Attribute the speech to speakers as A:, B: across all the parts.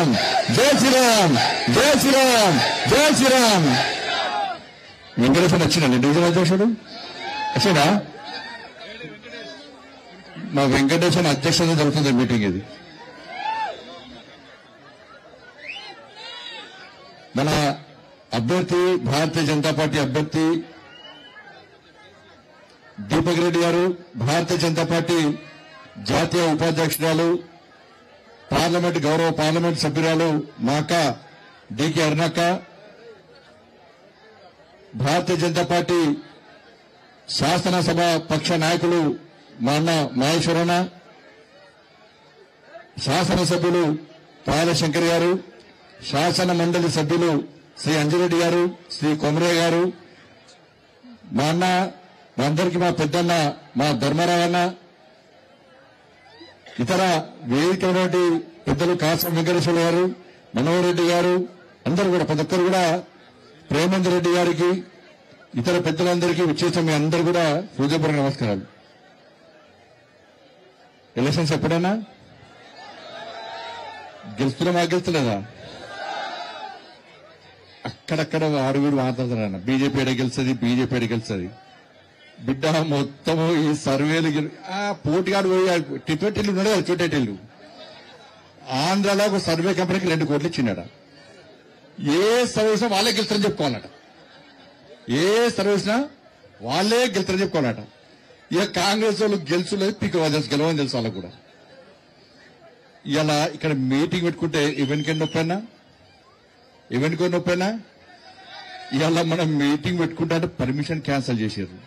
A: శ్రీరామ్ జై శ్రీరామ్ జై శ్రీరామ్ జై శ్రీరామ్. వెంకటేశ్వర వచ్చిందండి డివిజన్ అధ్యక్షుడు వచ్చిందా? మా వెంకటేశ్వర అధ్యక్షత జరుగుతుంది మీటింగ్ ఇది. మన అభ్యర్థి భారతీయ జనతా పార్టీ అభ్యర్థి దీపక్ రెడ్డి గారు, భారతీయ జనతా పార్టీ జాతీయ ఉపాధ్యక్షురాలు, గౌరవ పార్లమెంట్ సభ్యురాలు మా అక్క డికే అరుణక్క, భారతీయ జనతా పార్టీ శాసనసభ పక్ష నాయకులు మా అన్న మహేశ్వరన్న, శాసనసభ్యులు పాలశంకర్ గారు, శాసన మండలి సభ్యులు శ్రీ అంజిరెడ్డి గారు, శ్రీ కొమరయ్య గారు, మా అన్న, మా అందరికీ మా పెద్దన్న మా ధర్మారావు అన్న, ఇతర వేదిక ఉన్నటువంటి పెద్దలు కాసం వెంకటేశ్వర గారు, మనోహర్ రెడ్డి గారు, అందరూ కూడా ప్రతి ఒక్కరు కూడా ప్రేమేందర్ రెడ్డి గారికి, ఇతర పెద్దలందరికీ వచ్చేసాం. మీ అందరూ కూడా హృదయపూర్వక నమస్కారాలు. ఎలక్షన్స్ ఎప్పుడైనా గెలుస్తున్నామా గెలుస్తలేదా? అక్కడక్కడ ఆరుగురు మాట్లాడుతున్నారన్న బీజేపీ ఎడ గెలుస్తుంది, బీజేపీ ఎడ గెలుస్తుంది. బిడ్డ మొత్తము ఈ సర్వేలు పోటీగాడు పోయి టిట్వెటిల్లు ఉన్నాడు కదా, చుట్టెటిల్లు ఆంధ్రాలో ఒక సర్వే కంపెనీకి 2 కోట్లు ఇచ్చిండట. ఏ సర్వీస్ వాళ్ళే గెలుస్తారని చెప్పుకోవాలట, ఏ సర్వీస్ వాళ్ళే గెలుస్తారని చెప్పుకోవాలట. ఇక కాంగ్రెస్ వాళ్ళు గెలుచులేదు, గెలవని తెలుసు వాళ్ళకు కూడా. ఇలా ఇక్కడ మీటింగ్ పెట్టుకుంటే ఈవెంట్కి నొప్పైనా, ఈవెంట్కి నొప్పైనా ఇలా మనం మీటింగ్ పెట్టుకుంటే అంటే పర్మిషన్ క్యాన్సిల్ చేసారు.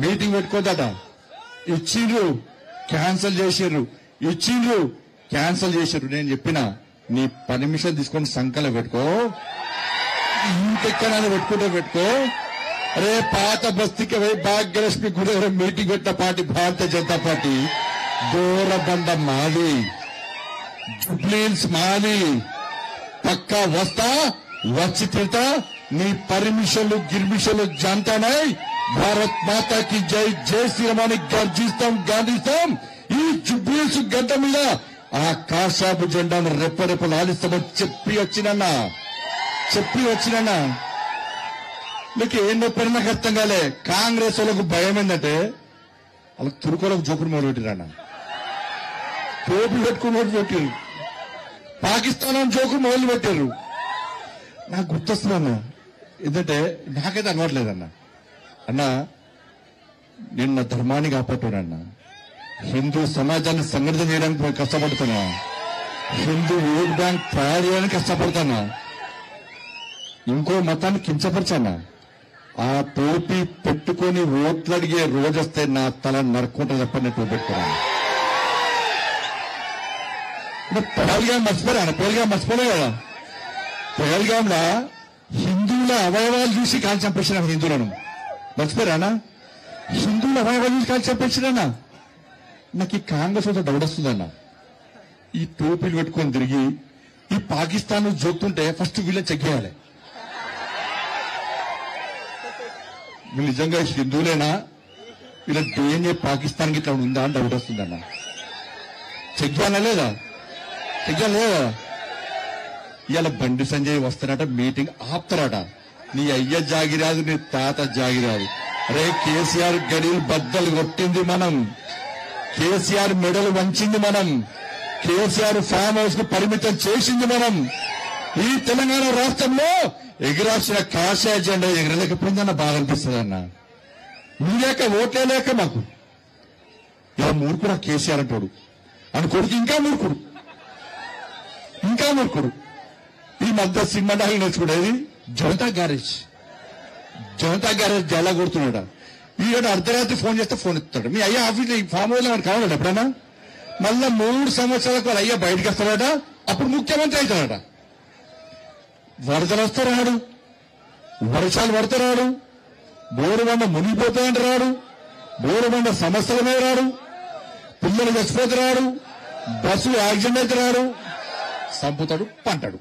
A: మీటింగ్ పెట్టుకోదట, ఇచ్చిండ్రు క్యాన్సిల్ చేసారు, ఇచ్చిండ్రు క్యాన్సిల్ చేసారు. నేను చెప్పిన నీ పర్మిషన్ తీసుకొని సంకలం పెట్టుకో, ఇంకెక్కడైనా పెట్టుకుంటే పెట్టుకో. అరే పాత బస్తీకి పోయి భాగ్యలక్ష్మి గుడి మీటింగ్ పెట్టిన పార్టీ భారతీయ జనతా పార్టీ. దూరబండ మాది, జుబ్లీన్స్ మాది, పక్కా వస్తా, వచ్చి తింటా. నీ పర్మిషన్లు గిర్మిషన్లు జంతానై భారత్ మాతాకి జై, జై శ్రీరామాని గర్జిస్తాం, గాంధిస్తాం. ఈ జుబ్లీన్స్ గడ్డ మీద ఆ కాషాపు జెండాను రెప్పరెప్పలు ఆలిస్తామని చెప్పి వచ్చినన్నా. మీకు ఏం నొప్పని నాకు అర్థం కాలే. కాంగ్రెస్ వాళ్ళకు భయం ఏంటంటే వాళ్ళకి తురుకోలకు జోకులు మొదలు పెట్టిరన్న, టోపులు పెట్టుకుని మొదలు పెట్టారు, పాకిస్తాన్ అని జోకులు మొదలు పెట్టారు. నాకు గుర్తొస్తుందన్న, ఎందుకంటే నాకైతే అలవాట్లేదన్న. అన్న నిన్న ధర్మాన్ని కాపాడుతాడన్న, హిందూ సమాజాన్ని సంఘటితం చేయడానికి కష్టపడుతున్నా, హిందూ ఓట్ బ్యాంక్ తయారు చేయడానికి కష్టపడుతున్నా, ఇంకో మతాన్ని కించపరచన్నా. ఆ టోపీ పెట్టుకుని ఓట్లు అడిగే రోజు వస్తే నా తల నరుక్కుంటా తప్ప నేను టోపీ పెట్టుకున్నాను. పహల్గాం మర్చిపోయాను, పహల్గాం మర్చిపోలే కదా. పహల్గాంలో హిందువుల అవయవాలు చూసి కాల్చి చంపేసినాను హిందువులను. మర్చిపోయానా? హిందువుల అవయవాలు చూసి కాల్చి చంపేసినానా. నాకు ఈ కాంగ్రెస్ వద్ద డౌట్ వస్తుందన్న. ఈ టోపీలు పెట్టుకొని తిరిగి ఈ పాకిస్తాన్ జోక్తుంటే ఫస్ట్ వీళ్ళని చెక్ చేయాలి. వీళ్ళు నిజంగా హిందువులేనా, వీళ్ళ డిఎన్ఏ పాకిస్తాన్కి ఇట్లా ఉందా అని డౌట్ వస్తుందన్న. చెక్ చేయాలా లేదా? చెక్ చేయాలి లేదా? ఇవాళ బండి సంజయ్ వస్తారట, మీటింగ్ ఆపుతారట. నీ అయ్య జాగిరాదు, నీ తాత జాగిరాదు. అరే కేసీఆర్ గడిలు బద్దలు కొట్టింది మనం, కేసీఆర్ మెడలు వంచింది మనం, కేసీఆర్ ఫామ్ హౌస్ కు పరిమితం చేసింది మనం. ఈ తెలంగాణ రాష్ట్రంలో ఎగిరాల్సిన కాషాయ జెండా ఎగరలేకపోయిందన్న బాధ అనిపిస్తుంది అన్న. మీలేక ఓట్లే లేక మాకు ఇలా మూర్ఖుడు కేసీఆర్ అంటాడు అని కొడుకు, ఇంకా మూర్ఖుడు, ఇంకా మూర్ఖుడు. ఈ మధ్య సినిమా డాలు నేర్చుకునేది జనతా గ్యారేజ్ జలా కొడుతున్నాడు. ఈయన అర్ధరాత్రి ఫోన్ చేస్తే ఫోన్ ఎత్తాడు. మీ అయ్యా ఆఫీస్ ఫామ్ హౌస్ లో కావాలండి ఎప్పుడైనా. మళ్ళా 3 సంవత్సరాలకు వాళ్ళ అయ్యా బయటకు వస్తాడట, అప్పుడు ముఖ్యమంత్రి అవుతాడట. వరదలు వస్తారాడు, వర్షాలు పడతారాడు, బోరుబండ మునిగిపోతాయంటే రాడు, బోరుబండ సమస్యల మీద రాడు, పిల్లలు చచ్చిపోతే రాడు, బస్సులు యాక్సిడెంట్ అయితే రాడు, సంపుతాడు, పంటాడు.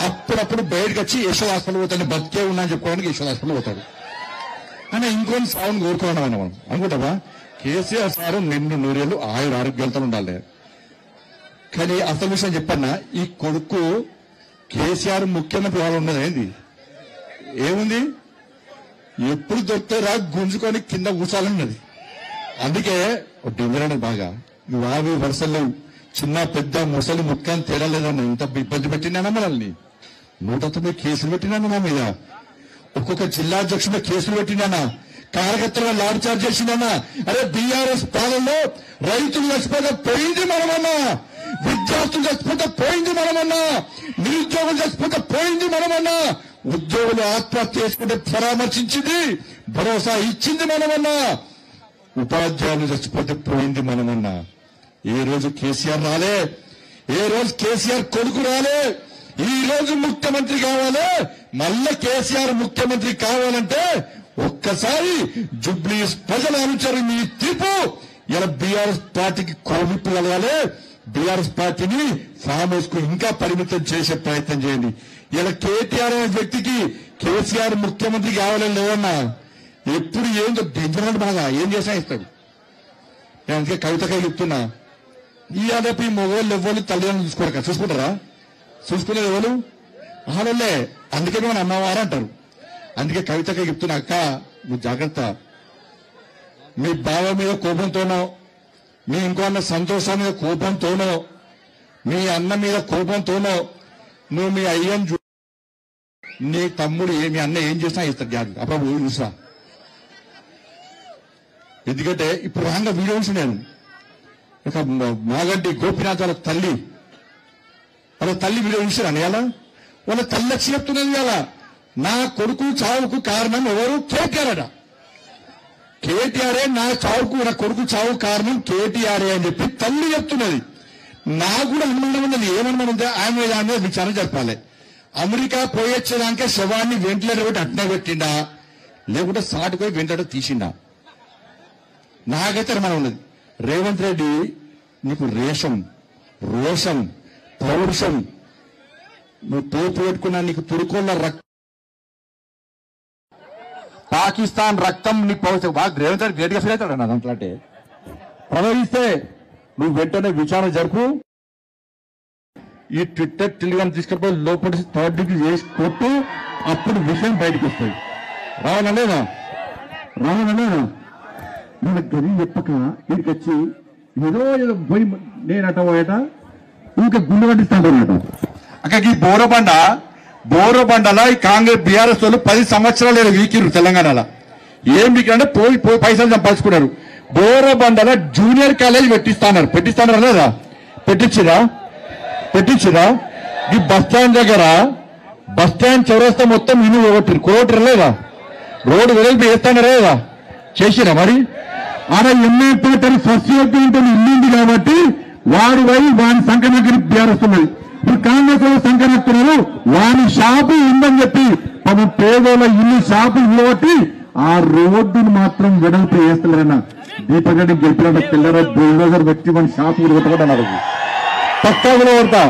A: అప్పుడప్పుడు బయటకు వచ్చి యశోద హాస్పిటల్ పోతాడు, బతికే ఉన్నా అని చెప్పుకోవడానికి యశోద హాస్పిటల్ పోతాడు. అని ఇంకొని సాగుని కోరుకోవడం అన్న మనం అనుకుంటావా? కేసీఆర్ సారు నిన్ను 100 ఏళ్ళు ఆరోగ్యాలతో ఉండాలి. కానీ అసలు విషయం చెప్పన్నా, ఈ కొడుకు కేసీఆర్ ముఖ్యమంత్రి వాళ్ళు ఉన్నది ఏంది, ఏముంది, ఎప్పుడు దొరికితే గుంజుకొని కింద కూర్చోాలన్నది. అందుకే డేంజర్ అనేది బాగా వావి వరుసలు చిన్న పెద్ద ముసలి ముఖ్యాన్ని తేడా లేదన్న. ఇంత ఇబ్బంది పెట్టినానా మనల్ని, 109 కేసులు పెట్టినాను నా మీద, ఒక్కొక్క జిల్లా అధ్యక్షుడు కేసులు పెట్టినానా, కార్యకర్తలుగా లాడ్ చార్జ్ చేసిందన్నా. అరే బీఆర్ఎస్ పాలనలో రైతులు చచ్చిపోతే పోయింది మనమన్నా, విద్యార్థులు చచ్చిపోతే పోయింది మనమన్నా, నిరుద్యోగులు చచ్చిపోతే పోయింది మనమన్నా, ఉద్యోగులు ఆత్మహత్య చేసుకుంటే పరామర్శించింది, భరోసా ఇచ్చింది మనమన్నా, ఉపాధ్యాయులు చచ్చిపోతే పోయింది మనమన్నా. ఏ రోజు కేసీఆర్ రాలే, ఏ రోజు కేసీఆర్ కొడుకు రాలే. ఈ రోజు ముఖ్యమంత్రి కావాలి, మళ్ళా కేసీఆర్ ముఖ్యమంత్రి కావాలంటే ఒక్కసారి జుబ్లీ ప్రజల అనుచరు మీ తీర్పు. ఇలా బీఆర్ఎస్ పార్టీకి కోవిప్పు కలగాలి, బీఆర్ఎస్ పార్టీని ఫామ్ హౌస్ కు ఇంకా పరిమితం చేసే ప్రయత్నం చేయండి. ఇలా కేటీఆర్ అనే వ్యక్తికి కేసీఆర్ ముఖ్యమంత్రి కావాలని లేదన్నా. ఎప్పుడు ఏందో డేంజర్ బాగా ఏం చేసినా ఇస్తాడు. నేను అందుకే కవితకై చెప్తున్నా, ఈ ఆడపి మొగోళ్ళు ఎవ్వరు తల్లిదండ్రులు చూసుకోరు, చూసుకుంటారా, చూసుకునేది ఎవరు ఆడలే. అందుకే మనం అన్నవారు అంటారు. అందుకే కవితకై చెప్తున్నా, అక్క నువ్వు జాగ్రత్త. మీ బావ మీద కోపంతోనో, మీ ఇంకో అన్న సంతోషం మీద కోపంతోనో, మీ అన్న మీద కోపంతోనో నువ్వు మీ అయ్యను నీ తమ్ముడు మీ అన్న ఏం చేసినా ఇస్తాడు జాగ్రత్త. అప్పుడు చూసా, ఎందుకంటే ఇప్పుడు రాంగా వీడియో చూసి నేను ఒక మాగంటి గోపినాథ్ వాళ్ళ తల్లి వీడియో చూసాను ఇవాళ. వాళ్ళ తల్లి వచ్చి చెప్తున్నది ఇవాళ, నా కొడుకు చావుకు కారణం ఎవరు, కేటీఆర్ అట. కేటీఆర్ఏ నా చావుకు, నా కొడుకు చావు కారణం కేటీఆర్ఏ అని చెప్పి తల్లి చెప్తున్నది. నాకు కూడా అనుమానం ఉన్నది, ఏమనుమానం ఉంటే ఆమె దాని మీద విచారణ జరపాలి. అమెరికా పోయొచ్చేదానికే శవాన్ని వెంటిలేటర్ పెట్టి అట్నే పెట్టిండా, లేకుంటే సాటుపోయి వెంటనే తీసిండా, నాకైతే అనుమానం ఉన్నది. రేవంత్ రెడ్డి నీకు రేషం, రోషం, పౌరుషం, నువ్వు తోపు పెట్టుకున్నా నీకు తురుకోళ్ళ రక్తం, పాకిస్తాన్ రక్తం నీకు పౌరుషం బాగా రేవంత్ రెడ్డి గ్రేట్గా ఫీల్ అవుతాడు. నా దాంట్లో అంటే ప్రవహిస్తే నువ్వు వెంటనే విచారణ జరుపు. ఈ ట్విట్టర్ టెలిగ్రామ్ తీసుకుపోయి లోపలి 3rd డిగ్రీ చేసి కొట్టు, అప్పుడు విషయం బయటకు వస్తుంది. రావాలనేనా మన గది చెప్పక ఇక్కడికి వచ్చి ఏదో పోయి నేనట పోయట ఇంకా గుండె పట్టిస్తాడు అన్నట్టు. అక్కడికి బోరబండలో ఈ కాంగ్రెస్ బీఆర్ఎస్ వాళ్ళు 10 సంవత్సరాలు వీకిరు తెలంగాణలో. ఏం వీకిరంటే పోయి పైసలు సంపాదించుకున్నారు. బోరబండలో జూనియర్ కాలేజ్ పెట్టిస్తాన్నారు లేదా, పెట్టించిరా. ఈ బస్టాండ్ దగ్గర బస్టాండ్ చౌరస్తా మొత్తం ఇల్లు కోటిరు లేదా, రోడ్డు వెడల్పు వేస్తానరా లేదా, చేసిరా మరి. ఆడ ఎంఏ పేటని ఫస్ట్ ఇయర్ ఇల్లుంది కాబట్టి వాడి సంకనగిరి బీఆర్ఎస్తున్నది. ఇప్పుడు కాంగ్రెస్ వాళ్ళు సంకనెత్తున్నారు, వాని షాపు ఉందని చెప్పి పాపం పేదోళ్ళ ఇల్లు షాపు ఇవ్వబట్టి ఆ రోడ్డును మాత్రం వెడల్పు వేస్తలేరన్న. దీపక్ రెడ్డి గెలిపిన పిల్లర బుల్డోజర్ వ్యక్తి మన షాపు కొట్టబడ్డారు. పక్కా కూడా కొడతా.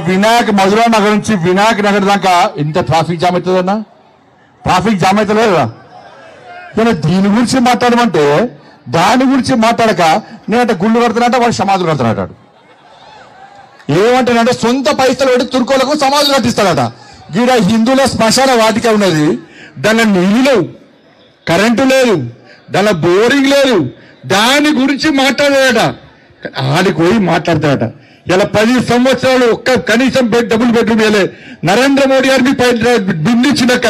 A: వినాయక్ మధురా నగర్ నుంచి వినాయక్ నగర్ దాకా ఎంత ట్రాఫిక్ జామ్ అవుతుందన్నా, ట్రాఫిక్ జామ్ అవుతలేదు కదా. దీని గురించి మాట్లాడమంటే దాని గురించి మాట్లాడక నేనంటే గుళ్ళు కడుతున్నట్ట, వాడు సమాధులు కడుతున్నట్టాడు. ఏమంటాడంటే సొంత పైసలు పెట్టి తుర్కోలకు సమాధులు కట్టిస్తాడట. గీడ హిందువుల శ్మశాన వాటిక ఉన్నది, దానిలో నీళ్లు లేవు, కరెంటు లేదు, దానిలో బోరింగ్ లేదు, దాని గురించి మాట్లాడాడట. ఆడికి పోయి మాట్లాడతాడట. ఇలా 10 సంవత్సరాలు ఒక్క కనీసం డబుల్ బెడ్రూమ్ వేయలే. నరేంద్ర మోడీ గారికి బిందించినాక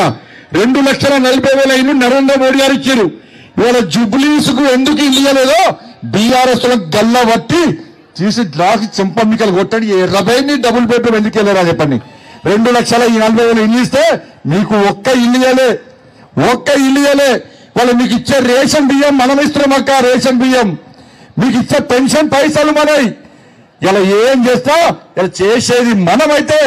A: 2,40,000 ఇల్లు నరేంద్ర మోడీ గారు ఇచ్చారు. ఇవాళ జుబ్లీస్ కు ఎందుకు ఇయ్యలేదో బీఆర్ఎస్ గల్ల పట్టి తీసి గ్లాస్ చెంపమ్మికలు కొట్టండి. 20 డబుల్ బెడ్రూమ్ ఎందుకు వెళ్ళారా చెప్పండి. 2,40,000 ఇల్లు ఇస్తే మీకు ఒక్క ఇల్లు ఇవ్వలే. వాళ్ళు మీకు ఇచ్చే రేషన్ బియ్యం మనం ఇస్తున్నాం అక్క, రేషన్ బియ్యం మీకు ఇచ్చే పెన్షన్ పైసలు మనవి. ఇలా ఏం చేస్తా ఇలా చేసేది మనమైతే.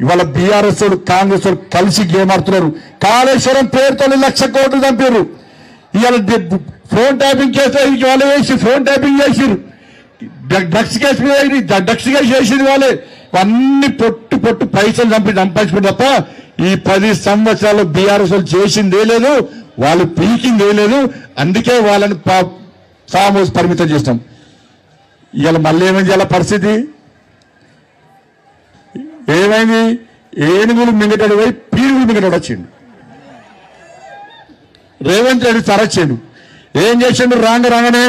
A: ఇవాళ బీఆర్ఎస్ కాంగ్రెస్ కలిసి గేమ్ ఆడుతున్నారు. కాళేశ్వరం పేరుతో 1,00,000 కోట్లు చంపారు. ఇవాళ ఫోన్ ట్యాపింగ్ చేస్తే వాళ్ళు వేసి ఫోన్ ట్యాపింగ్ చేసిరు. డ్రగ్స్ కేసు చేసింది వాళ్ళే. అన్ని పొట్టు పైసలు సంపాదించుకుంటే తప్ప ఈ 10 సంవత్సరాలు బీఆర్ఎస్ చేసిందే లేదు, వాళ్ళు పీకిందే లేదు. అందుకే వాళ్ళని ఫామ్ హౌస్ పరిమితం చేస్తాం. ఇవాళ మళ్ళీ ఏమేం చేయాల పరిస్థితి,
B: ఏమైంది? ఏనుగులు మింగటాడు పోయి పీనుగులు మింగటాడు వచ్చిండు. రేవంత్ రెడ్డి సార్ వచ్చిండు. ఏం చేసిండు? రాగానే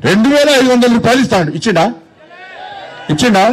B: 2500 రూపాయలు ఇస్తాడు. ఇచ్చిండా?